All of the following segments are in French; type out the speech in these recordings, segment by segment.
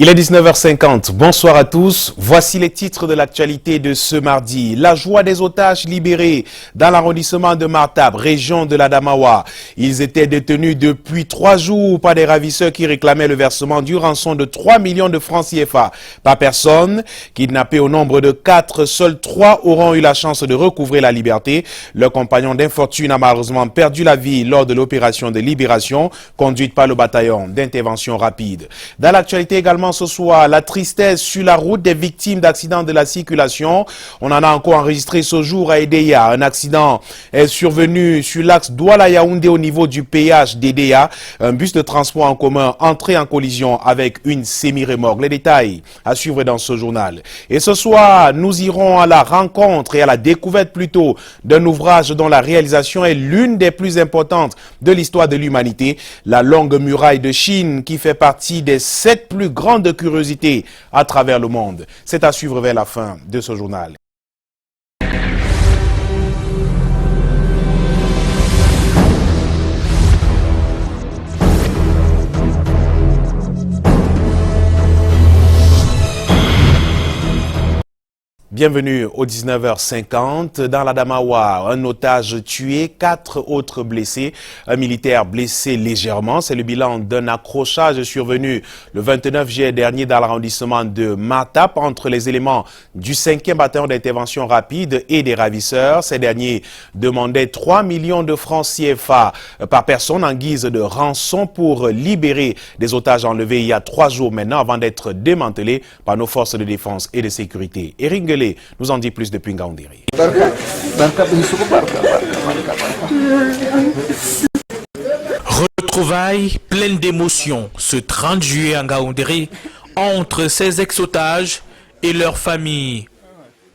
Il est 19h50. Bonsoir à tous. Voici les titres de l'actualité de ce mardi. La joie des otages libérés dans l'arrondissement de Martab, région de l'Adamawa. Ils étaient détenus depuis 3 jours par des ravisseurs qui réclamaient le versement du rançon de 3 millions de francs CFA par personne. Kidnappés au nombre de 4, seuls 3 auront eu la chance de recouvrer la liberté. Leur compagnon d'infortune a malheureusement perdu la vie lors de l'opération de libération conduite par le bataillon d'intervention rapide. Dans l'actualité également ce soir, la tristesse sur la route des victimes d'accidents de la circulation. On en a encore enregistré ce jour à Edea. Un accident est survenu sur l'axe Douala-Yaoundé au niveau du péage d'Edea. Un bus de transport en commun entré en collision avec une semi-remorque. Les détails à suivre dans ce journal. Et ce soir, nous irons à la rencontre et à la découverte plutôt d'un ouvrage dont la réalisation est l'une des plus importantes de l'histoire de l'humanité. La longue muraille de Chine qui fait partie des 7 plus grandes curiosités à travers le monde. C'est à suivre vers la fin de ce journal. Bienvenue au 19h50 dans l'Adamawa. Un otage tué, 4 autres blessés. Un militaire blessé légèrement. C'est le bilan d'un accrochage survenu le 29 juillet dernier dans l'arrondissement de Martab entre les éléments du 5e bataillon d'intervention rapide et des ravisseurs. Ces derniers demandaient 3 millions de francs CFA par personne en guise de rançon pour libérer des otages enlevés il y a 3 jours maintenant avant d'être démantelés par nos forces de défense et de sécurité. Eric Ngele nous en dit plus depuis Ngaoundéré. Retrouvailles pleines d'émotions ce 30 juillet à Ngaoundéré entre ces ex-otages et leurs familles.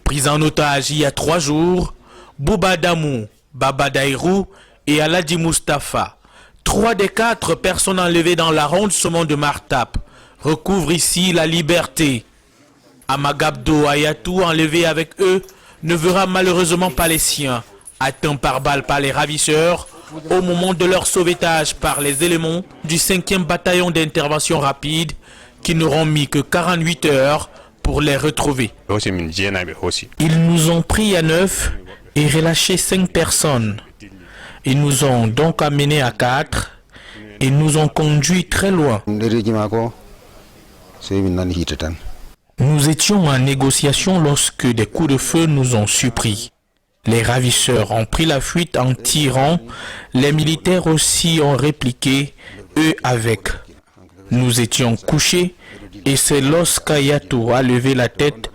Pris en otage il y a 3 jours, Bouba Damou, Baba Daïrou et Aladji Mustafa, 3 des 4 personnes enlevées dans l'arrondissement de Martab, recouvrent ici la liberté. Amagabdo Ayatou, enlevé avec eux, ne verra malheureusement pas les siens, atteints par balle par les ravisseurs au moment de leur sauvetage par les éléments du 5e bataillon d'intervention rapide qui n'auront mis que 48 heures pour les retrouver. Ils nous ont pris à 9 et relâché 5 personnes. Ils nous ont donc amenés à 4 et nous ont conduits très loin. Nous étions en négociation lorsque des coups de feu nous ont surpris. Les ravisseurs ont pris la fuite en tirant. Les militaires aussi ont répliqué, eux avec. Nous étions couchés et c'est lorsqu'Ayatou a levé la tête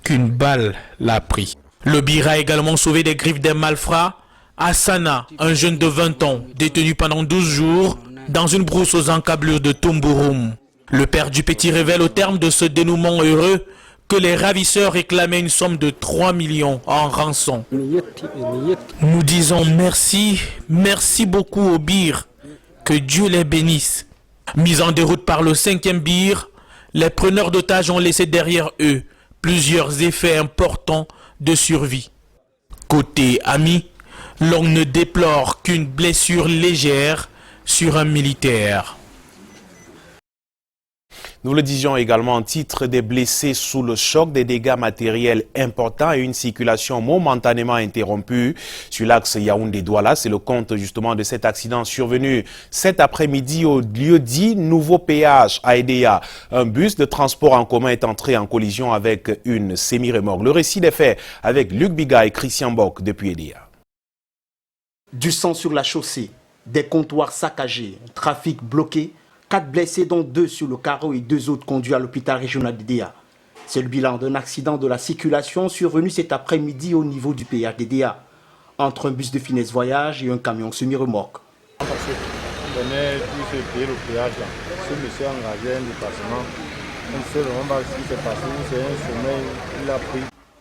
qu'une balle l'a pris. Le Bir a également sauvé des griffes des malfrats. Hassana, un jeune de 20 ans, détenu pendant 12 jours dans une brousse aux encablures de Tumburum. Le père du petit révèle au terme de ce dénouement heureux que les ravisseurs réclamaient une somme de 3 millions en rançon. Nous disons merci, merci beaucoup au Bir, que Dieu les bénisse. Mis en déroute par le 5e Bir, les preneurs d'otages ont laissé derrière eux plusieurs effets importants de survie. Côté ami, l'on ne déplore qu'une blessure légère sur un militaire. Nous le disions également en titre des blessés sous le choc, des dégâts matériels importants et une circulation momentanément interrompue sur l'axe Yaoundé-Douala. C'est le compte justement de cet accident survenu cet après-midi au lieu dit Nouveau Péage à Edea. Un bus de transport en commun est entré en collision avec une semi-remorque. Le récit des faits avec Luc Biga et Christian Bock depuis Edea. Du sang sur la chaussée, des comptoirs saccagés, un trafic bloqué. 4 blessés dont 2 sur le carreau et 2 autres conduits à l'hôpital régional d'Edea. C'est le bilan d'un accident de la circulation survenu cet après-midi au niveau du péage d'Edea, entre un bus de finesse voyage et un camion semi-remorque.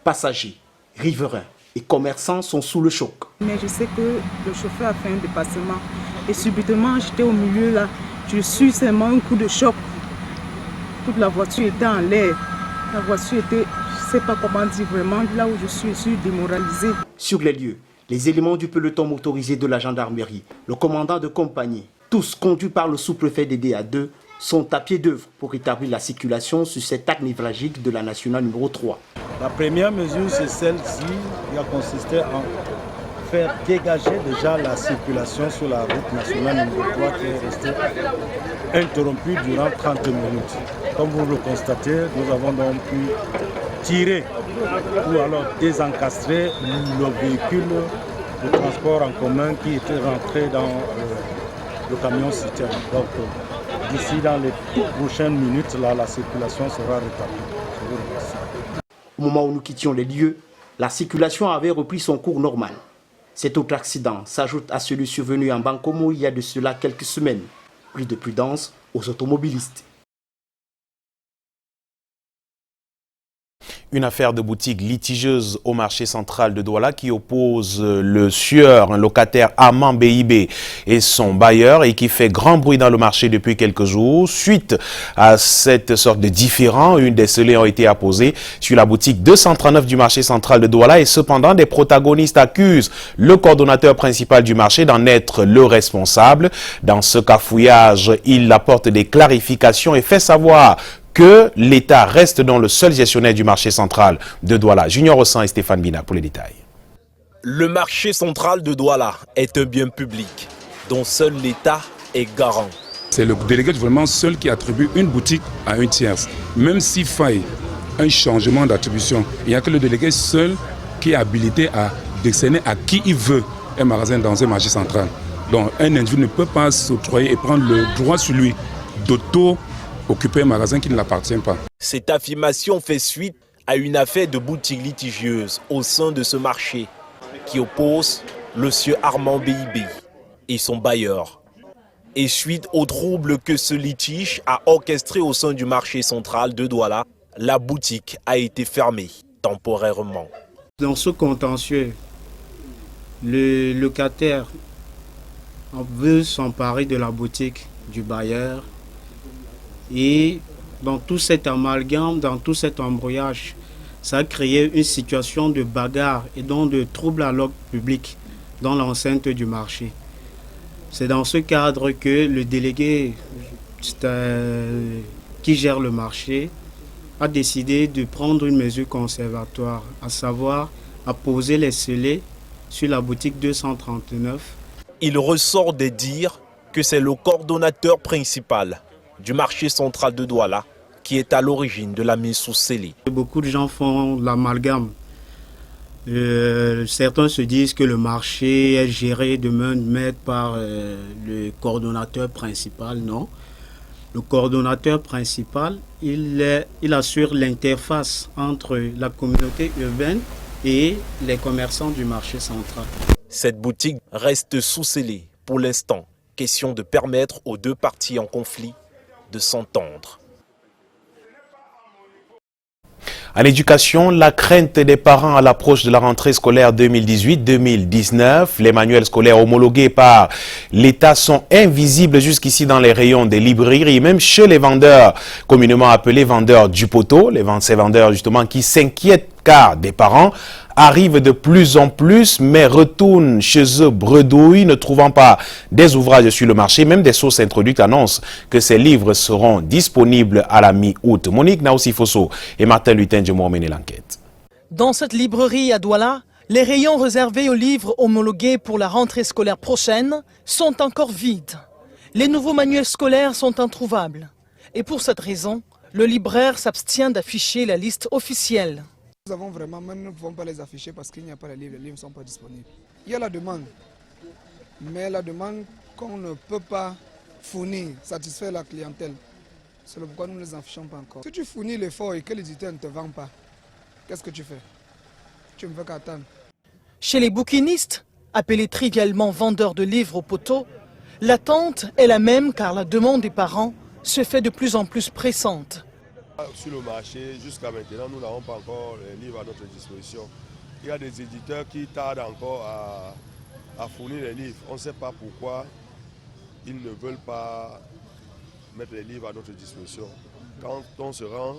Passagers, riverains et commerçants sont sous le choc. Mais je sais que le chauffeur a fait un dépassement et subitement j'étais au milieu là. Je suis seulement un coup de choc. Toute la voiture était en l'air. La voiture était, je ne sais pas comment dire vraiment, là où je suis démoralisé. Sur les lieux, les éléments du peloton motorisé de la gendarmerie, le commandant de compagnie, tous conduits par le sous-préfet d'Edea 2, sont à pied d'œuvre pour rétablir la circulation sur cet axe névralgique de la nationale numéro 3. La première mesure, c'est celle-ci qui a consisté en faire dégager déjà la circulation sur la route nationale numéro 3 qui est restée interrompue durant 30 minutes. Comme vous le constatez, nous avons donc pu tirer ou alors désencastrer le véhicule de transport en commun qui était rentré dans le camion citerne. Donc d'ici dans les prochaines minutes, là, la circulation sera rétablie. Je vous remercie. Au moment où nous quittions les lieux, la circulation avait repris son cours normal. Cet autre accident s'ajoute à celui survenu en Bankomo il y a de cela quelques semaines. Plus de prudence aux automobilistes. Une affaire de boutique litigieuse au marché central de Douala qui oppose le sieur, un locataire Armand BIB et son bailleur et qui fait grand bruit dans le marché depuis quelques jours. Suite à cette sorte de différend, une des scellés ont été apposées sur la boutique 239 du marché central de Douala et cependant des protagonistes accusent le coordonnateur principal du marché d'en être le responsable. Dans ce cafouillage, il apporte des clarifications et fait savoir que l'État reste donc le seul gestionnaire du marché central de Douala. Junior Ossan et Stéphane Bina pour les détails. Le marché central de Douala est un bien public dont seul l'État est garant. C'est le délégué du gouvernement seul qui attribue une boutique à une tierce. Même s'il faille un changement d'attribution, il n'y a que le délégué seul qui est habilité à décerner à qui il veut un magasin dans un marché central. Donc un individu ne peut pas s'octroyer et prendre le droit sur lui occuper un magasin qui ne l'appartient pas. Cette affirmation fait suite à une affaire de boutique litigieuse au sein de ce marché qui oppose le sieur Armand BIB et son bailleur. Et suite aux troubles que ce litige a orchestré au sein du marché central de Douala, la boutique a été fermée temporairement. Dans ce contentieux, le locataire veut s'emparer de la boutique du bailleur. Et dans tout cet amalgame, dans tout cet embrouillage, ça a créé une situation de bagarre et donc de trouble à l'ordre public dans l'enceinte du marché. C'est dans ce cadre que le délégué qui gère le marché a décidé de prendre une mesure conservatoire, à savoir apposer les scellés sur la boutique 239. Il ressort des dires que c'est le coordonnateur principal du marché central de Douala qui est à l'origine de la mise sous scellé. Beaucoup de gens font l'amalgame. Certains se disent que le marché est géré de main de maître par le coordonnateur principal. Non. Le coordonnateur principal, il assure l'interface entre la communauté urbaine et les commerçants du marché central. Cette boutique reste sous scellé pour l'instant. Question de permettre aux deux parties en conflit de s'entendre. En éducation, la crainte des parents à l'approche de la rentrée scolaire 2018-2019. Les manuels scolaires homologués par l'État sont invisibles jusqu'ici dans les rayons des librairies, même chez les vendeurs, communément appelés vendeurs du poteau. Ces vendeurs justement qui s'inquiètent car des parents arrivent de plus en plus, mais retournent chez eux bredouilles, ne trouvant pas des ouvrages sur le marché. Même des sources introduites annoncent que ces livres seront disponibles à la mi-août. Monique Naousifoso et Martin Lutenje m'ont mené l'enquête. Dans cette librairie à Douala, les rayons réservés aux livres homologués pour la rentrée scolaire prochaine sont encore vides. Les nouveaux manuels scolaires sont introuvables. Et pour cette raison, le libraire s'abstient d'afficher la liste officielle. Nous avons vraiment, même nous ne pouvons pas les afficher parce qu'il n'y a pas les livres ne sont pas disponibles. Il y a la demande, mais la demande qu'on ne peut pas fournir, satisfaire la clientèle. C'est pourquoi nous ne les affichons pas encore. Si tu fournis l'effort et que l'éditeur ne te vend pas, qu'est-ce que tu fais? Tu ne veux qu'attendre. Chez les bouquinistes, appelés trivialement vendeurs de livres au poteau, l'attente est la même car la demande des parents se fait de plus en plus pressante. Sur le marché, jusqu'à maintenant, nous n'avons pas encore les livres à notre disposition. Il y a des éditeurs qui tardent encore à fournir les livres. On ne sait pas pourquoi ils ne veulent pas mettre les livres à notre disposition. Quand on se rend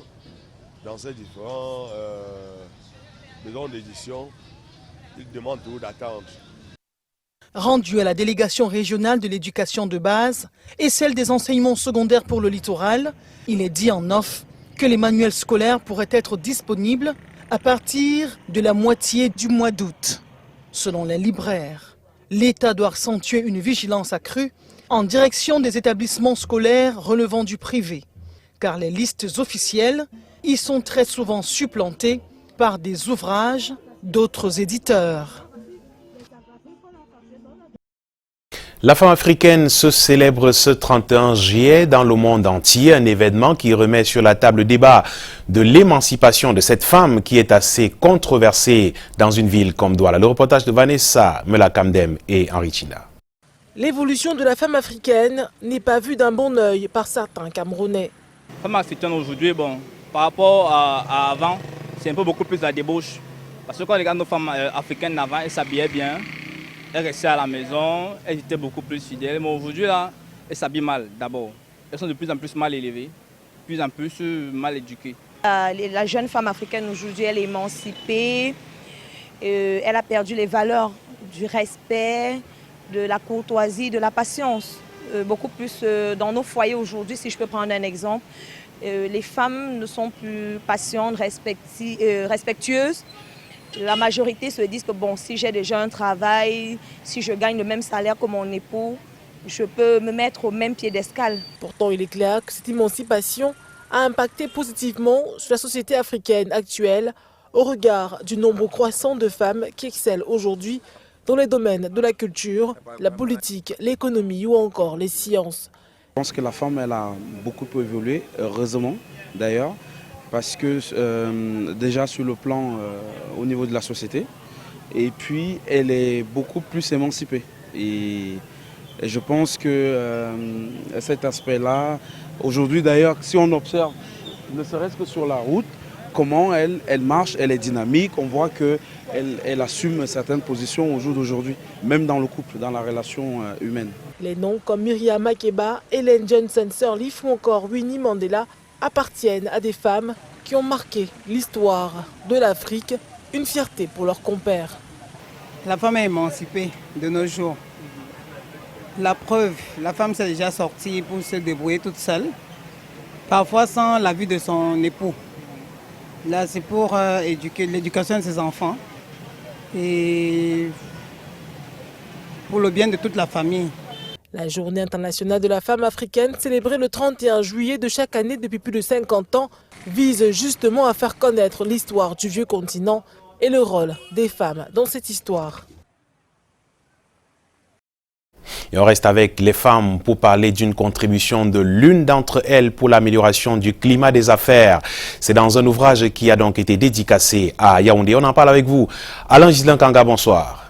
dans ces différents maisons d'édition, ils demandent toujours d'attendre. rendu à la délégation régionale de l'éducation de base et celle des enseignements secondaires pour le littoral, il est dit en off que les manuels scolaires pourraient être disponibles à partir de la moitié du mois d'août. Selon les libraires, l'État doit accentuer une vigilance accrue en direction des établissements scolaires relevant du privé, car les listes officielles y sont très souvent supplantées par des ouvrages d'autres éditeurs. La femme africaine se célèbre ce 31 juillet dans le monde entier, un événement qui remet sur la table le débat de l'émancipation de cette femme qui est assez controversée dans une ville comme Douala. Le reportage de Vanessa Melakamdem et Henri China. L'évolution de la femme africaine n'est pas vue d'un bon œil par certains Camerounais. La femme africaine aujourd'hui, par rapport à avant, c'est un peu beaucoup plus la débauche. Parce que quand on regarde nos femmes africaines avant, elles s'habillaient bien. Elles restaient à la maison, elles étaient beaucoup plus fidèles. Mais aujourd'hui, là, elles s'habillent mal d'abord. Elles sont de plus en plus mal élevées, de plus en plus mal éduquées. La jeune femme africaine aujourd'hui, elle est émancipée. Elle a perdu les valeurs du respect, de la courtoisie, de la patience. Beaucoup plus dans nos foyers aujourd'hui, si je peux prendre un exemple. Les femmes ne sont plus patientes, respectueuses. La majorité se disent que bon, si j'ai déjà un travail, si je gagne le même salaire que mon époux, je peux me mettre au même piédestal. Pourtant, il est clair que cette émancipation a impacté positivement sur la société africaine actuelle au regard du nombre croissant de femmes qui excellent aujourd'hui dans les domaines de la culture, la politique, l'économie ou encore les sciences. Je pense que la femme elle a beaucoup évolué, heureusement d'ailleurs. Parce que déjà sur le plan au niveau de la société, et puis elle est beaucoup plus émancipée. Et je pense que cet aspect-là, aujourd'hui d'ailleurs, si on observe, ne serait-ce que sur la route, comment elle marche, elle est dynamique, on voit qu'elle assume certaines positions au jour d'aujourd'hui, même dans le couple, dans la relation humaine. Les noms comme Myriam Makeba, Ellen Johnson Sirleaf ou encore Winnie Mandela appartiennent à des femmes qui ont marqué l'histoire de l'Afrique, une fierté pour leurs compères. La femme est émancipée de nos jours. La preuve, la femme s'est déjà sortie pour se débrouiller toute seule, parfois sans l'avis de son époux. Là, c'est pour éduquer l'éducation de ses enfants et pour le bien de toute la famille. La Journée internationale de la femme africaine, célébrée le 31 juillet de chaque année depuis plus de 50 ans, vise justement à faire connaître l'histoire du vieux continent et le rôle des femmes dans cette histoire. Et on reste avec les femmes pour parler d'une contribution de l'une d'entre elles pour l'amélioration du climat des affaires. C'est dans un ouvrage qui a donc été dédicacé à Yaoundé. On en parle avec vous. Alain Gislain Kanga, bonsoir.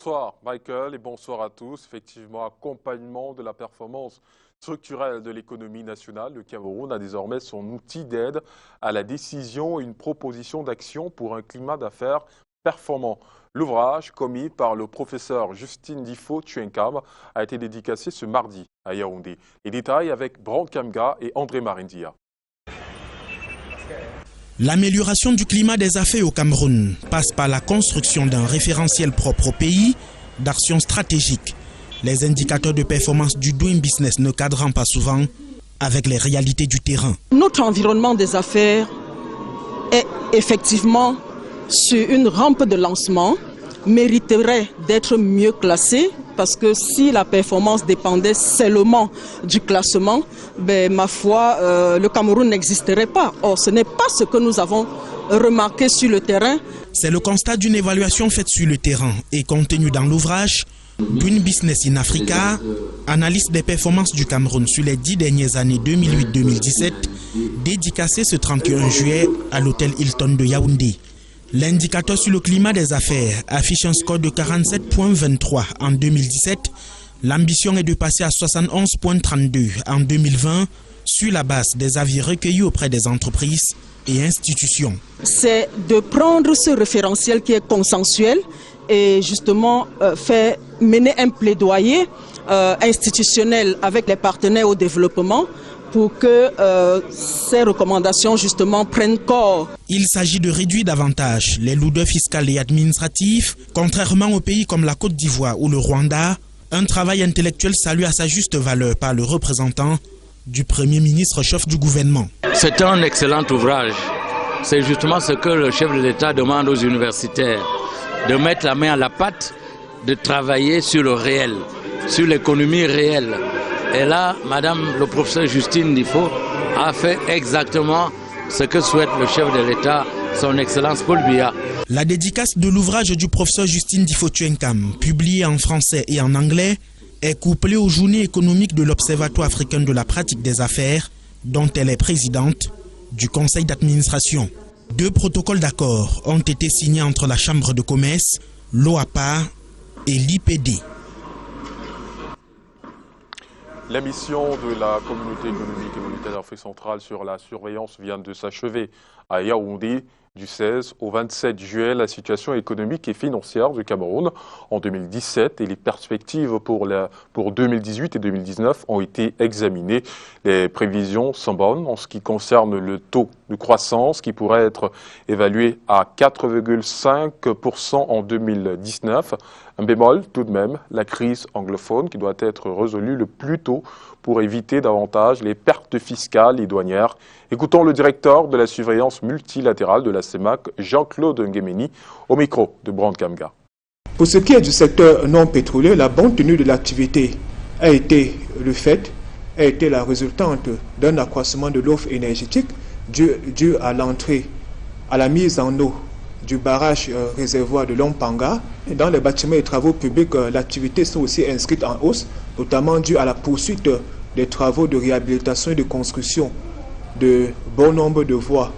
Bonsoir Michael et bonsoir à tous. Effectivement, accompagnement de la performance structurelle de l'économie nationale, le Cameroun a désormais son outil d'aide à la décision et une proposition d'action pour un climat d'affaires performant. L'ouvrage, commis par le professeur Justine Difo Tuenkam, a été dédicacé ce mardi à Yaoundé. Les détails avec Bran Kamga et André Marindia. L'amélioration du climat des affaires au Cameroun passe par la construction d'un référentiel propre au pays, d'actions stratégiques, les indicateurs de performance du doing business ne cadrant pas souvent avec les réalités du terrain. Notre environnement des affaires est effectivement sur une rampe de lancement, mériterait d'être mieux classé parce que si la performance dépendait seulement du classement, ma foi, le Cameroun n'existerait pas. Or, ce n'est pas ce que nous avons remarqué sur le terrain. C'est le constat d'une évaluation faite sur le terrain et contenue dans l'ouvrage Doing Business in Africa, analyse des performances du Cameroun sur les 10 dernières années 2008-2017, dédicacé ce 31 juillet à l'hôtel Hilton de Yaoundé. L'indicateur sur le climat des affaires affiche un score de 47,23 en 2017. L'ambition est de passer à 71,32 en 2020 sur la base des avis recueillis auprès des entreprises et institutions. C'est de prendre ce référentiel qui est consensuel et justement mener un plaidoyer institutionnel avec les partenaires au développement pour que ces recommandations justement prennent corps. Il s'agit de réduire davantage les lourdeurs fiscales et administratives, contrairement aux pays comme la Côte d'Ivoire ou le Rwanda. Un travail intellectuel salué à sa juste valeur par le représentant du Premier ministre chef du gouvernement. C'est un excellent ouvrage. C'est justement ce que le chef de l'État demande aux universitaires, de mettre la main à la pâte, de travailler sur le réel, sur l'économie réelle. Et là, Madame le professeur Justine Difo a fait exactement ce que souhaite le chef de l'État, son Excellence Paul Biya. La dédicace de l'ouvrage du professeur Justine Difo Tuenkam, publié en français et en anglais, est couplée aux journées économiques de l'Observatoire africain de la pratique des affaires, dont elle est présidente du conseil d'administration. 2 protocoles d'accord ont été signés entre la Chambre de commerce, l'OAPA et l'IPD. La mission de la communauté économique et monétaire d'Afrique centrale sur la surveillance vient de s'achever à Yaoundé. Du 16 au 27 juillet, la situation économique et financière du Cameroun en 2017 et les perspectives pour 2018 et 2019 ont été examinées. Les prévisions sont bonnes en ce qui concerne le taux de croissance qui pourrait être évalué à 4,5% en 2019. Un bémol tout de même, la crise anglophone qui doit être résolue le plus tôt pour éviter davantage les pertes fiscales et douanières. Écoutons le directeur de la surveillance multilatérale de la CEMAC, Jean-Claude Nguemeni, au micro de Brand Kamga. Pour ce qui est du secteur non pétrolier, la bonne tenue de l'activité a été la résultante d'un accroissement de l'offre énergétique dû à l'entrée, à la mise en eau du barrage réservoir de Lompanga. Dans les bâtiments et travaux publics, l'activité sont aussi inscrites en hausse, notamment dû à la poursuite des travaux de réhabilitation et de construction de bon nombre de voies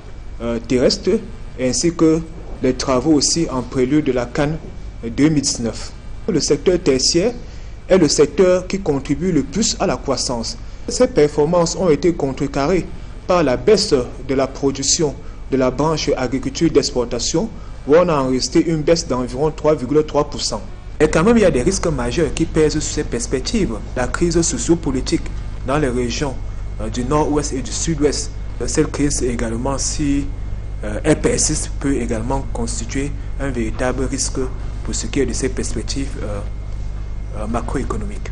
terrestres, ainsi que les travaux aussi en prélude de la Cannes 2019. Le secteur tertiaire est le secteur qui contribue le plus à la croissance. Ces performances ont été contrecarrées par la baisse de la production de la branche agriculture d'exportation, où on a enregistré une baisse d'environ 3,3%. Et quand même, il y a des risques majeurs qui pèsent sur ces perspectives. La crise sociopolitique dans les régions du nord-ouest et du sud-ouest. Cette crise également, si elle persiste, peut également constituer un véritable risque pour ce qui est de ces perspectives macroéconomiques.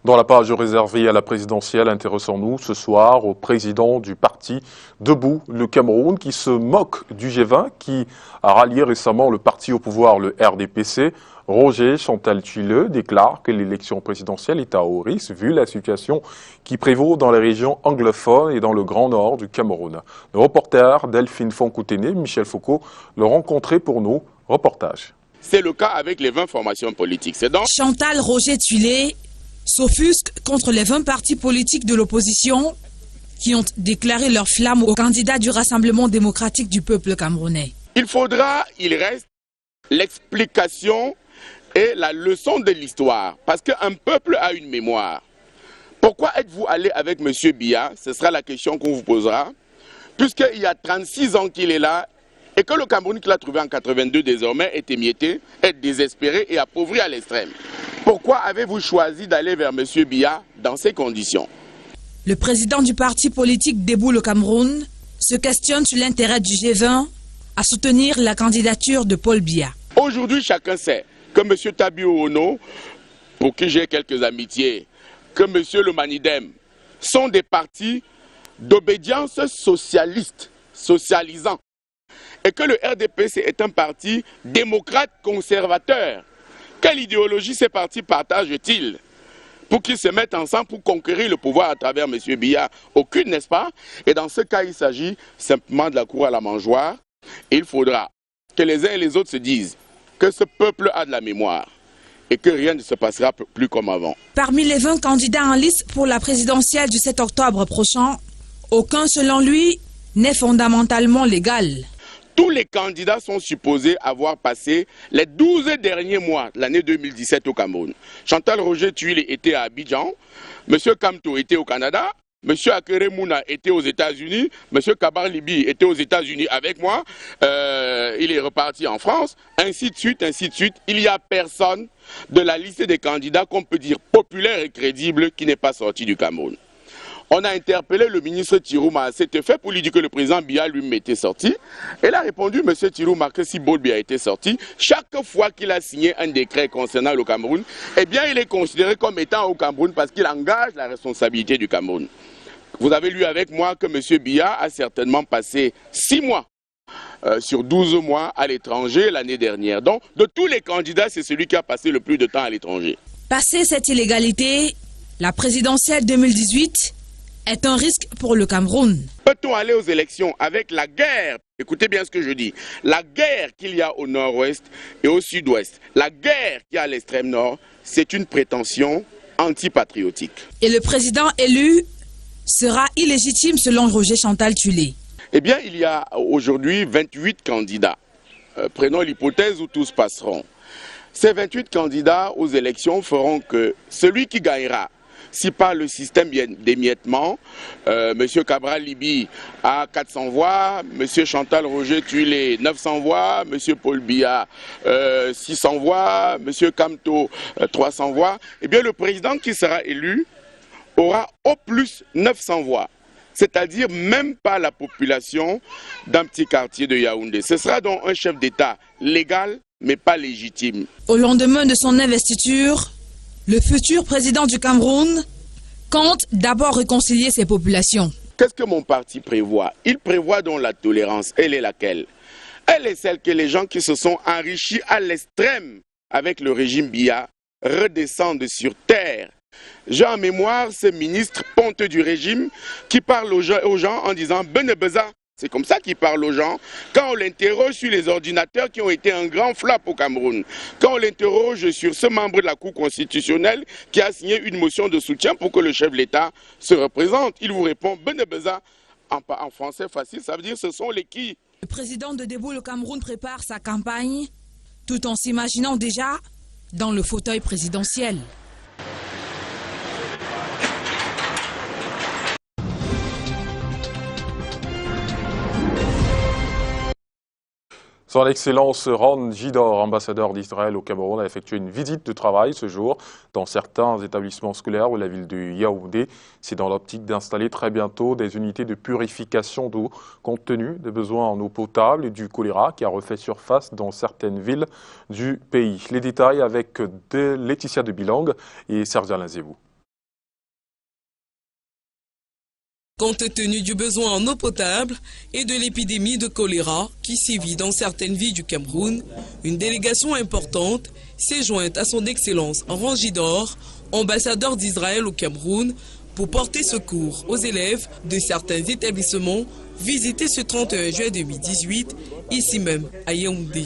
Dans la page réservée à la présidentielle, intéressons-nous ce soir au président du parti Debout le Cameroun qui se moque du G20, qui a rallié récemment le parti au pouvoir, le RDPC. Roger Chantal-Tuleux déclare que l'élection présidentielle est à haut risque vu la situation qui prévaut dans les régions anglophones et dans le grand nord du Cameroun. Le reporter Delphine Foncoutene, Michel Foucault, le rencontré pour nous. Reportage. C'est le cas avec les 20 formations politiques. C'est donc Chantal Roger-Tuleux s'offusque contre les 20 partis politiques de l'opposition qui ont déclaré leur flamme au candidat du Rassemblement démocratique du peuple camerounais. Il reste l'explication et la leçon de l'histoire, parce qu'un peuple a une mémoire. Pourquoi êtes-vous allé avec M. Biya? Ce sera la question qu'on vous posera, puisqu'il y a 36 ans qu'il est là, et que le Cameroun qu'il a trouvé en 82 désormais est émietté, est désespéré et appauvri à l'extrême. Pourquoi avez-vous choisi d'aller vers M. Biya dans ces conditions? Le président du parti politique Debout le Cameroun se questionne sur l'intérêt du G20 à soutenir la candidature de Paul Biya. Aujourd'hui, chacun sait que M. Tabio Ono, pour qui j'ai quelques amitiés, que M. le Manidem sont des partis d'obédience socialiste, socialisant, et que le RDPC est un parti démocrate conservateur. Quelle idéologie ces partis partagent-ils pour qu'ils se mettent ensemble pour conquérir le pouvoir à travers M. Biya? Aucune, n'est-ce pas? Et dans ce cas, il s'agit simplement de la cour à la mangeoire. Il faudra que les uns et les autres se disent que ce peuple a de la mémoire et que rien ne se passera plus comme avant. Parmi les 20 candidats en liste pour la présidentielle du 7 octobre prochain, aucun, selon lui, n'est fondamentalement légal. Tous les candidats sont supposés avoir passé les 12 derniers mois de l'année 2017 au Cameroun. Chantal Roger-Tuleux était à Abidjan, M. Kamto était au Canada, M. Akere Mouna était aux États-Unis, M. Kabar Libi était aux États-Unis avec moi, il est reparti en France, ainsi de suite, ainsi de suite. Il n'y a personne de la liste des candidats qu'on peut dire populaire et crédible qui n'est pas sorti du Cameroun. On a interpellé le ministre Tirouma à cet effet pour lui dire que le président Biya lui était sorti. Elle a répondu, M. Tirouma, que si Paul Biya était sorti, chaque fois qu'il a signé un décret concernant le Cameroun, eh bien il est considéré comme étant au Cameroun parce qu'il engage la responsabilité du Cameroun. Vous avez lu avec moi que M. Biya a certainement passé 6 mois sur 12 mois à l'étranger l'année dernière. Donc, de tous les candidats, c'est celui qui a passé le plus de temps à l'étranger. Passer cette illégalité, la présidentielle 2018 est un risque pour le Cameroun. Peut-on aller aux élections avec la guerre? Écoutez bien ce que je dis. La guerre qu'il y a au nord-ouest et au sud-ouest, la guerre qu'il y a à l'extrême nord, c'est une prétention antipatriotique. Et le président élu sera illégitime selon Roger Chantal Tulé. Eh bien, il y a aujourd'hui 28 candidats. Prenons l'hypothèse où tous passeront. Ces 28 candidats aux élections feront que celui qui gagnera, si par le système d'émiettement, M. Cabral Libi a 400 voix, M. Chantal Roger Tulé 900 voix, M. Paul Biya 600 voix, M. Kamto 300 voix, eh bien le président qui sera élu aura au plus 900 voix. C'est-à-dire même pas la population d'un petit quartier de Yaoundé. Ce sera donc un chef d'État légal, mais pas légitime. Au lendemain de son investiture, le futur président du Cameroun compte d'abord réconcilier ses populations. Qu'est-ce que mon parti prévoit? Il prévoit donc la tolérance. Elle est laquelle? Elle est celle que les gens qui se sont enrichis à l'extrême avec le régime Biya redescendent sur terre. J'ai en mémoire ce ministre ponteux du régime qui parle aux gens en disant « Benebeza ». C'est comme ça qu'il parle aux gens. Quand on l'interroge sur les ordinateurs qui ont été un grand flop au Cameroun, quand on l'interroge sur ce membre de la Cour constitutionnelle qui a signé une motion de soutien pour que le chef de l'État se représente, il vous répond « Benebeza ». En français facile, ça veut dire ce sont les qui. Le président de Debout le Cameroun prépare sa campagne tout en s'imaginant déjà dans le fauteuil présidentiel. Son Excellence Ron Jidor, ambassadeur d'Israël au Cameroun, a effectué une visite de travail ce jour dans certains établissements scolaires de la ville de Yaoundé. C'est dans l'optique d'installer très bientôt des unités de purification d'eau compte tenu des besoins en eau potable et du choléra qui a refait surface dans certaines villes du pays. Les détails avec Laetitia de Bilang et Sergia Lazébou. Compte tenu du besoin en eau potable et de l'épidémie de choléra qui sévit dans certaines villes du Cameroun, une délégation importante s'est jointe à son Excellence Ron Jidor, ambassadeur d'Israël au Cameroun, pour porter secours aux élèves de certains établissements visités ce 31 juin 2018, ici même à Yaoundé.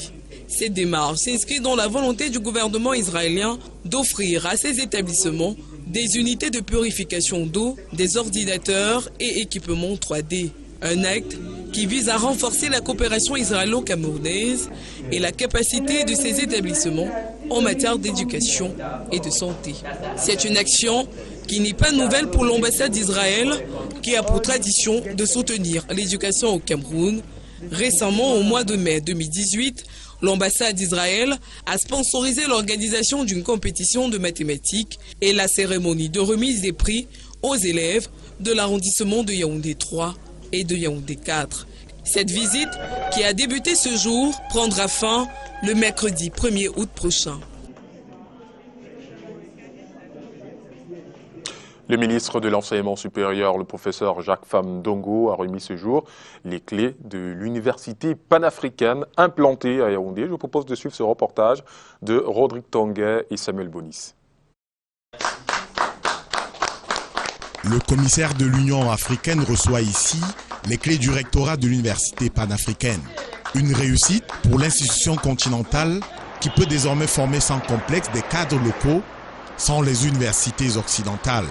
Cette démarche s'inscrit dans la volonté du gouvernement israélien d'offrir à ces établissements des unités de purification d'eau, des ordinateurs et équipements 3D. Un acte qui vise à renforcer la coopération israélo-camerounaise et la capacité de ces établissements en matière d'éducation et de santé. C'est une action qui n'est pas nouvelle pour l'ambassade d'Israël, qui a pour tradition de soutenir l'éducation au Cameroun. Récemment, au mois de mai 2018, l'ambassade d'Israël a sponsorisé l'organisation d'une compétition de mathématiques et la cérémonie de remise des prix aux élèves de l'arrondissement de Yaoundé 3 et de Yaoundé 4. Cette visite, qui a débuté ce jour, prendra fin le mercredi 1er août prochain. Le ministre de l'Enseignement supérieur, le professeur Jacques Famdongo, a remis ce jour les clés de l'université panafricaine implantée à Yaoundé. Je vous propose de suivre ce reportage de Rodrigue Tanguay et Samuel Bonis. Le commissaire de l'Union africaine reçoit ici les clés du rectorat de l'université panafricaine. Une réussite pour l'institution continentale qui peut désormais former sans complexe des cadres locaux sans les universités occidentales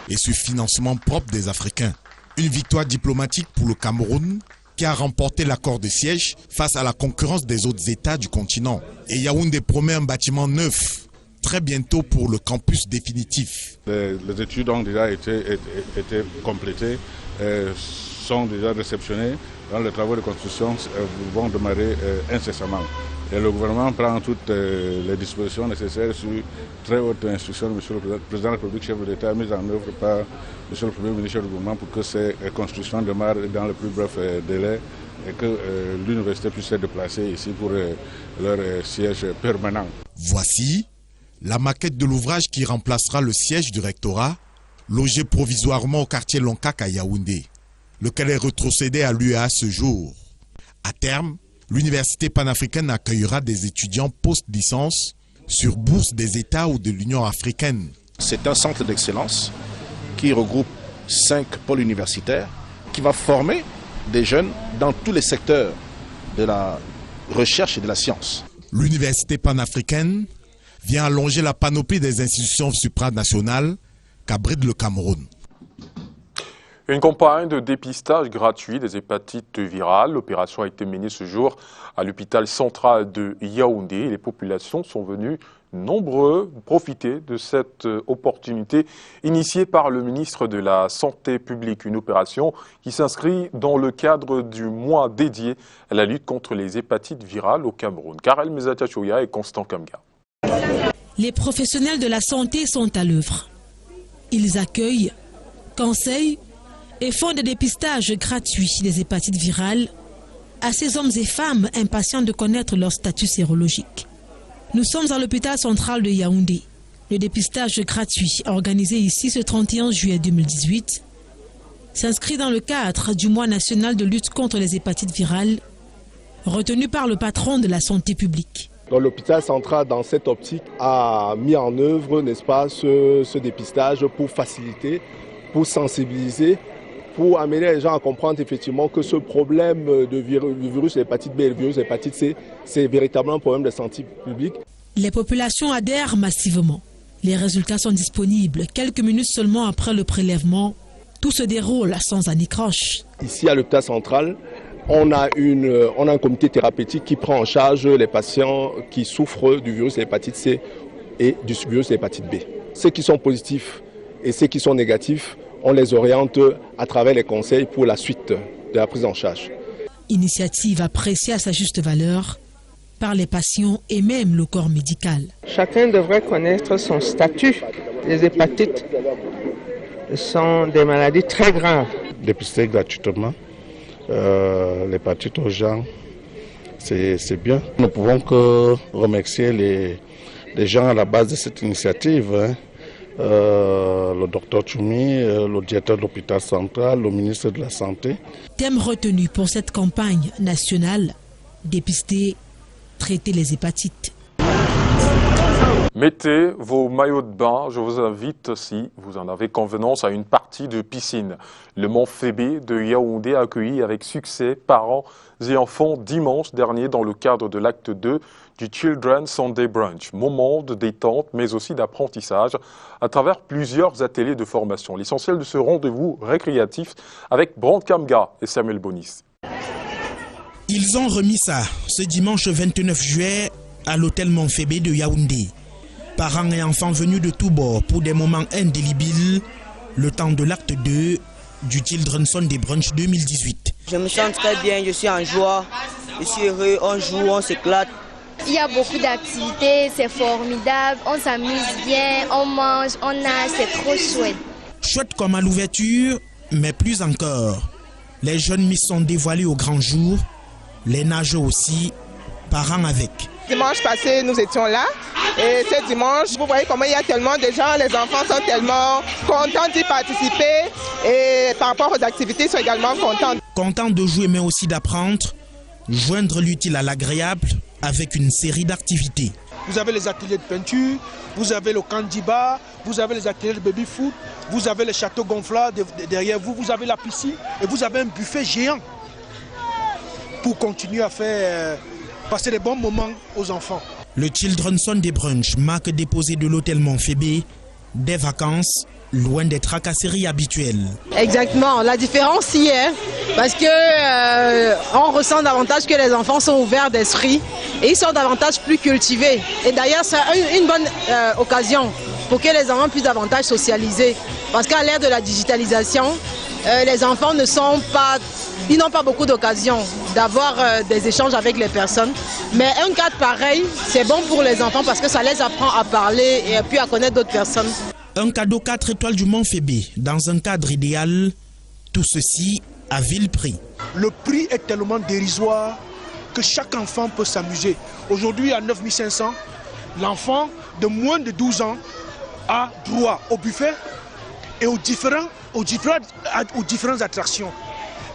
et sur financement propre des Africains. Une victoire diplomatique pour le Cameroun qui a remporté l'accord de siège face à la concurrence des autres États du continent. Et Yaoundé promet un bâtiment neuf très bientôt pour le campus définitif. Les études ont déjà été complétées, sont déjà réceptionnées. Les travaux de construction vont démarrer incessamment. Et le gouvernement prend toutes les dispositions nécessaires sur très haute instruction de M. le Président de la République, chef de l'État, mise en œuvre par M. le Premier ministre du gouvernement pour que ces constructions démarrent dans le plus bref délai et que l'université puisse se déplacer ici pour leur siège permanent. Voici la maquette de l'ouvrage qui remplacera le siège du rectorat, logé provisoirement au quartier Lonkak à Yaoundé, lequel est retrocédé à l'UEA ce jour. À terme, l'université panafricaine accueillera des étudiants post-licence sur bourse des États ou de l'Union africaine. C'est un centre d'excellence qui regroupe 5 pôles universitaires qui va former des jeunes dans tous les secteurs de la recherche et de la science. L'université panafricaine vient allonger la panoplie des institutions supranationales qu'abrite le Cameroun. Une campagne de dépistage gratuit des hépatites virales. L'opération a été menée ce jour à l'hôpital central de Yaoundé. Les populations sont venues nombreux profiter de cette opportunité initiée par le ministre de la Santé publique. Une opération qui s'inscrit dans le cadre du mois dédié à la lutte contre les hépatites virales au Cameroun. Karel Mezatachoya et Constant Kamga. Les professionnels de la santé sont à l'œuvre. Ils accueillent, conseillent et font des dépistages gratuits des hépatites virales à ces hommes et femmes impatients de connaître leur statut sérologique. Nous sommes à l'hôpital central de Yaoundé. Le dépistage gratuit organisé ici ce 31 juillet 2018 s'inscrit dans le cadre du mois national de lutte contre les hépatites virales retenu par le patron de la santé publique. L'hôpital central, dans cette optique, a mis en œuvre, n'est-ce pas, ce dépistage pour faciliter, pour sensibiliser, pour amener les gens à comprendre effectivement que ce problème du virus hépatite B et le virus hépatite C, c'est véritablement un problème de santé publique. Les populations adhèrent massivement. Les résultats sont disponibles quelques minutes seulement après le prélèvement. Tout se déroule sans anicroche. Ici à l'hôpital central, on a un comité thérapeutique qui prend en charge les patients qui souffrent du virus hépatite C et du virus hépatite B. Ceux qui sont positifs et ceux qui sont négatifs, on les oriente à travers les conseils pour la suite de la prise en charge. Initiative appréciée à sa juste valeur par les patients et même le corps médical. Chacun devrait connaître son statut. Les hépatites sont des maladies très graves. Dépister gratuitement l'hépatite aux gens, c'est bien. Nous ne pouvons que remercier les gens à la base de cette initiative. Le docteur Choumi, le directeur de l'hôpital central, le ministre de la Santé. Thème retenu pour cette campagne nationale, dépister, traiter les hépatites. Mettez vos maillots de bain, je vous invite, si vous en avez convenance, à une partie de piscine. Le Mont Fébé de Yaoundé a accueilli avec succès parents et enfants dimanche dernier dans le cadre de l'acte 2 du Children's Sunday Brunch. Moment de détente mais aussi d'apprentissage à travers plusieurs ateliers de formation. L'essentiel de ce rendez-vous récréatif avec Brand Kamga et Samuel Bonis. Ils ont remis ça ce dimanche 29 juillet à l'hôtel Mont Fébé de Yaoundé. Parents et enfants venus de tous bords pour des moments indélébiles, le temps de l'acte 2 du Children's Sunday Brunch 2018. Je me sens très bien, je suis en joie, je suis heureux, on joue, on s'éclate. Il y a beaucoup d'activités, c'est formidable, on s'amuse bien, on mange, on nage, c'est trop chouette. Chouette comme à l'ouverture, mais plus encore. Les jeunes Miss sont dévoilées au grand jour, les nageurs aussi, parents avec. Dimanche passé, nous étions là et ce dimanche, vous voyez comment il y a tellement de gens, les enfants sont tellement contents d'y participer et par rapport aux activités, ils sont également contents. Contents de jouer mais aussi d'apprendre, joindre l'utile à l'agréable avec une série d'activités. Vous avez les ateliers de peinture, vous avez le candy-bar, vous avez les ateliers de baby-foot, vous avez le château gonflable derrière vous, vous avez la piscine et vous avez un buffet géant pour continuer à faire passer des bons moments aux enfants. Le Children's Sunday Brunch marque déposé de l'hôtel Mont Fébé des vacances loin des tracasseries habituelles. Exactement, la différence hier, parce que on ressent davantage que les enfants sont ouverts d'esprit et ils sont davantage plus cultivés. Et d'ailleurs, c'est une bonne occasion pour que les enfants puissent davantage socialiser. Parce qu'à l'ère de la digitalisation, les enfants ils n'ont pas beaucoup d'occasions d'avoir des échanges avec les personnes. Mais un cadre pareil, c'est bon pour les enfants parce que ça les apprend à parler et puis à connaître d'autres personnes. Un cadeau 4 étoiles du Mont Fébé, dans un cadre idéal, tout ceci à vil prix. Le prix est tellement dérisoire que chaque enfant peut s'amuser. Aujourd'hui, à 9 500, l'enfant de moins de 12 ans a droit au buffet et aux différentes attractions.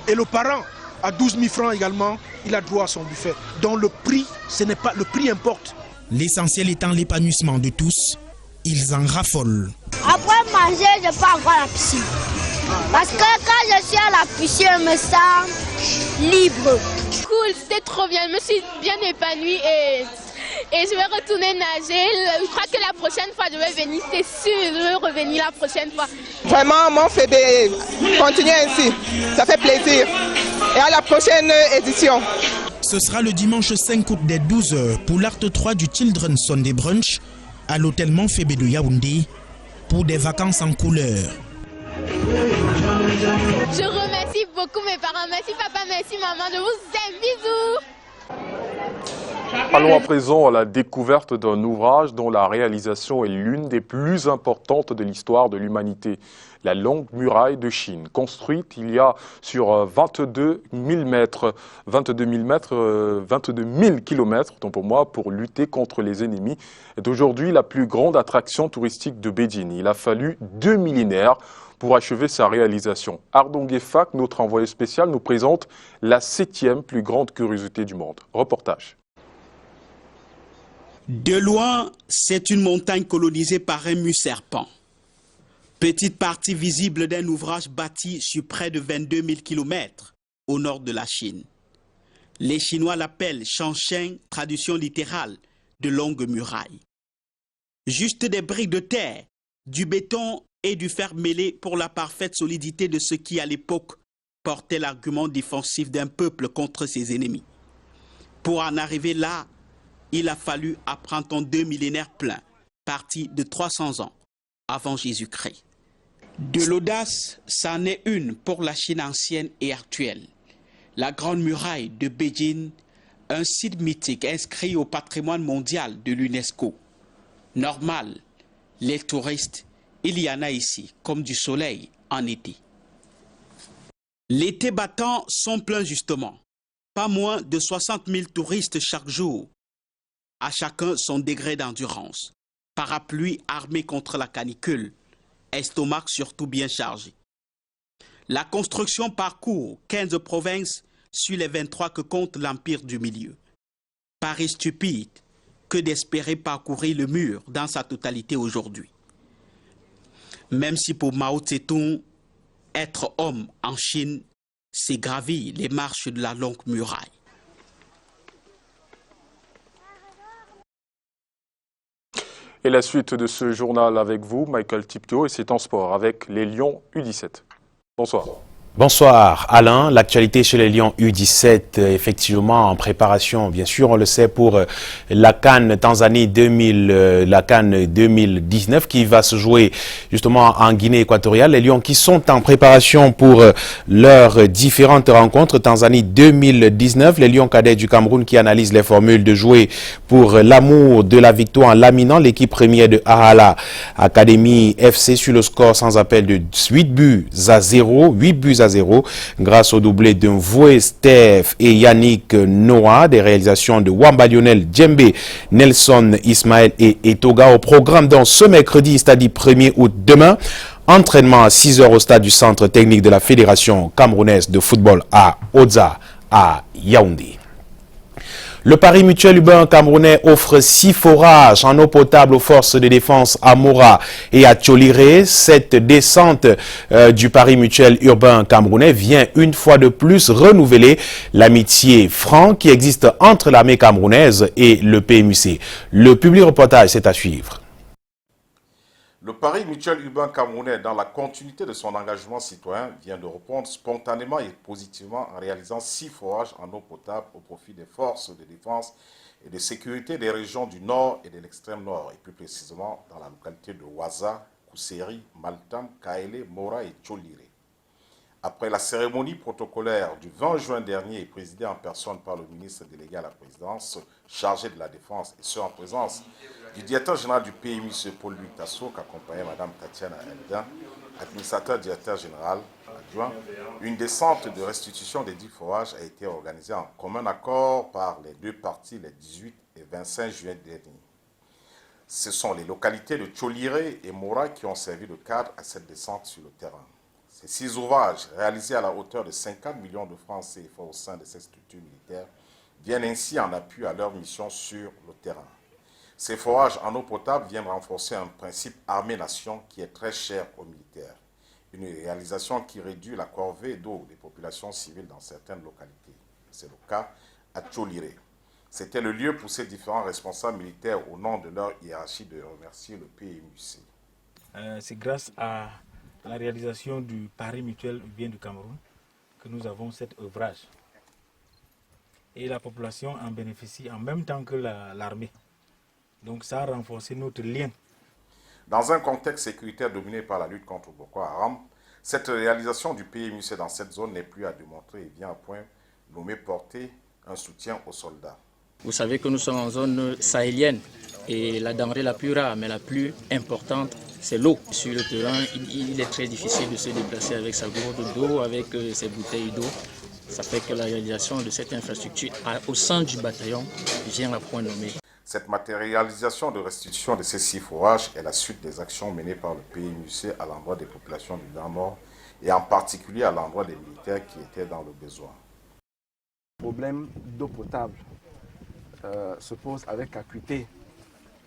Et le parent, à 12 000 francs également, il a droit à son buffet. Donc le prix, le prix importe. L'essentiel étant l'épanouissement de tous, ils en raffolent. Après manger, je pars encore à la piscine. Parce que quand je suis à la piscine, je me sens libre. Cool, c'était trop bien. Je me suis bien épanouie et je vais retourner nager. Je crois que la prochaine fois, je vais venir. C'est sûr, je vais revenir la prochaine fois. Vraiment, mon Fébé, continuez ainsi. Ça fait plaisir. Et à la prochaine édition. Ce sera le dimanche 5 août dès 12h pour l'acte 3 du Children's Sunday Brunch à l'hôtel Mont Fébé de Yaoundé pour des vacances en couleur. Je remercie beaucoup mes parents. Merci papa, merci maman. Je vous aime. Bisous. Allons à présent à la découverte d'un ouvrage dont la réalisation est l'une des plus importantes de l'histoire de l'humanité. La longue muraille de Chine, construite il y a sur 22 000 kilomètres, pour lutter contre les ennemis, est aujourd'hui la plus grande attraction touristique de Beijing. Il a fallu 2 millénaires pour achever sa réalisation. Ardong Fak, notre envoyé spécial, nous présente la 7e plus grande curiosité du monde. Reportage. De loin, c'est une montagne colonisée par un mu-serpent. Petite partie visible d'un ouvrage bâti sur près de 22 000 km au nord de la Chine. Les Chinois l'appellent Shangsheng, traduction littérale de longue muraille. Juste des briques de terre, du béton et du fer mêlé pour la parfaite solidité de ce qui, à l'époque, portait l'argument défensif d'un peuple contre ses ennemis. Pour en arriver là, il a fallu apprendre en 2 millénaires pleins, partis de 300 ans avant Jésus-Christ. De l'audace, c'en est une pour la Chine ancienne et actuelle. La Grande Muraille de Beijing, un site mythique inscrit au patrimoine mondial de l'UNESCO. Normal, les touristes, il y en a ici, comme du soleil en été. L'été battant sont pleins justement. Pas moins de 60 000 touristes chaque jour. À chacun son degré d'endurance. Parapluie armé contre la canicule. Estomac surtout bien chargé. La construction parcourt 15 provinces sur les 23 que compte l'Empire du Milieu. Pari stupide que d'espérer parcourir le mur dans sa totalité aujourd'hui. Même si pour Mao Tse-tung, être homme en Chine, c'est gravir les marches de la longue muraille. Et la suite de ce journal avec vous, Michael Tipto, et c'est en sport avec les Lions U17. Bonsoir. Bonsoir Alain, l'actualité chez les Lions U17, effectivement en préparation, bien sûr, on le sait, pour la CAN Tanzanie 2019 qui va se jouer justement en Guinée équatoriale. Les Lions qui sont en préparation pour leurs différentes rencontres Tanzanie 2019. Les Lions cadets du Cameroun qui analysent les formules de jouer pour l'amour de la victoire en laminant l'équipe première de Ahala Academy FC sur le score sans appel de 8 buts à 0 grâce au doublé de Mvoué Steph et Yannick Noah, des réalisations de Wamba Lionel Djembe, Nelson Ismaël et Etoga. Au programme dans ce mercredi, c'est-à-dire 1er août demain, entraînement à 6 h au stade du centre technique de la Fédération camerounaise de football à Oza à Yaoundé. Le Paris Mutuel Urbain camerounais offre 6 forages en eau potable aux forces de défense à Mora et à Tcholiré. Cette descente du Paris Mutuel Urbain camerounais vient une fois de plus renouveler l'amitié franc qui existe entre l'armée camerounaise et le PMUC. Le public reportage, c'est à suivre. Le Paris mutuel urbain camerounais, dans la continuité de son engagement citoyen, vient de répondre spontanément et positivement en réalisant 6 forages en eau potable au profit des forces de défense et de sécurité des régions du nord et de l'extrême nord, et plus précisément dans la localité de Ouaza, Kousséri, Maltam, Kaélé, Mora et Tcholiré. Après la cérémonie protocolaire du 20 juin dernier, présidée en personne par le ministre délégué à la présidence, chargé de la défense, et ce en présence du directeur général du PMU, M. Paul-Louis Tasso, qu'accompagnait Mme Tatiana Eldin, administrateur directeur général adjoint, une descente de restitution des 10 forages a été organisée en commun accord par les deux parties les 18 et 25 juin dernier. Ce sont les localités de Tcholiré et Mora qui ont servi de cadre à cette descente sur le terrain. Ces 6 ouvrages, réalisés à la hauteur de 50 millions de francs CFA au sein de ces structures militaires, viennent ainsi en appui à leur mission sur le terrain. Ces forages en eau potable viennent renforcer un principe armée-nation qui est très cher aux militaires. Une réalisation qui réduit la corvée d'eau des populations civiles dans certaines localités. C'est le cas à Tcholiré. C'était le lieu pour ces différents responsables militaires, au nom de leur hiérarchie, de remercier le PMUC. C'est grâce à la réalisation du Paris mutuel urbain du Cameroun que nous avons cet ouvrage. Et la population en bénéficie en même temps que l'armée. Donc ça a renforcé notre lien. Dans un contexte sécuritaire dominé par la lutte contre Boko Haram, cette réalisation du PMUC dans cette zone n'est plus à démontrer et vient à point nommer porter un soutien aux soldats. Vous savez que nous sommes en zone sahélienne et la denrée la plus rare mais la plus importante, c'est l'eau. Sur le terrain, il est très difficile de se déplacer avec sa gourde d'eau, avec ses bouteilles d'eau. Ça fait que la réalisation de cette infrastructure au sein du bataillon vient à point nommé. Cette matérialisation de restitution de ces 6 forages est la suite des actions menées par le PMUC à l'endroit des populations du Grand Nord et en particulier à l'endroit des militaires qui étaient dans le besoin. Le problème d'eau potable se pose avec acuité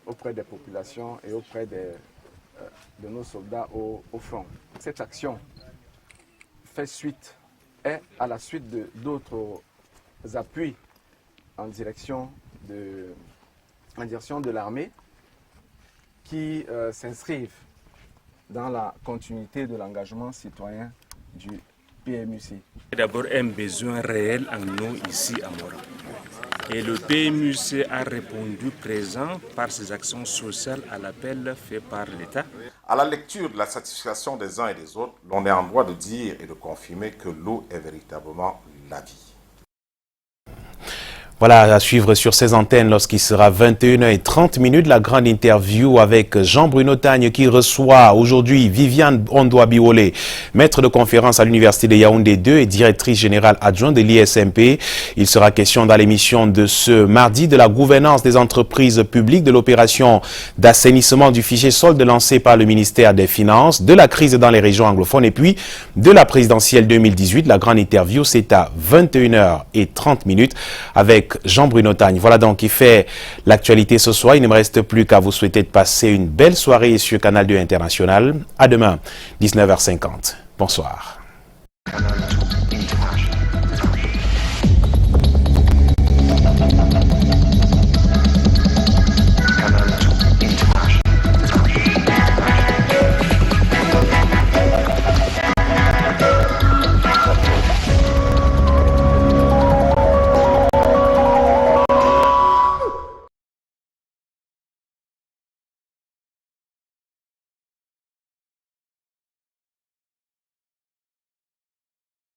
auprès des populations et auprès de nos soldats au front. Cette action est à la suite d'autres appuis en direction de l'armée qui s'inscrivent dans la continuité de l'engagement citoyen du PMUC. D'abord un besoin réel en eau ici à Mora. Et le PMUC a répondu présent par ses actions sociales à l'appel fait par l'État. À la lecture de la satisfaction des uns et des autres, l'on est en droit de dire et de confirmer que l'eau est véritablement la vie. Voilà, à suivre sur ces antennes lorsqu'il sera 21h30, la grande interview avec Jean-Bruno Tagne qui reçoit aujourd'hui Viviane Ondoa-Biolé, maître de conférence à l'Université de Yaoundé 2 et directrice générale adjointe de l'ISMP. Il sera question dans l'émission de ce mardi de la gouvernance des entreprises publiques, de l'opération d'assainissement du fichier solde lancé par le ministère des Finances, de la crise dans les régions anglophones et puis de la présidentielle 2018. La grande interview, c'est à 21h30 avec Jean-Bruno Tagne. Voilà donc qui fait l'actualité ce soir. Il ne me reste plus qu'à vous souhaiter de passer une belle soirée sur Canal 2 International. À demain, 19h50. Bonsoir.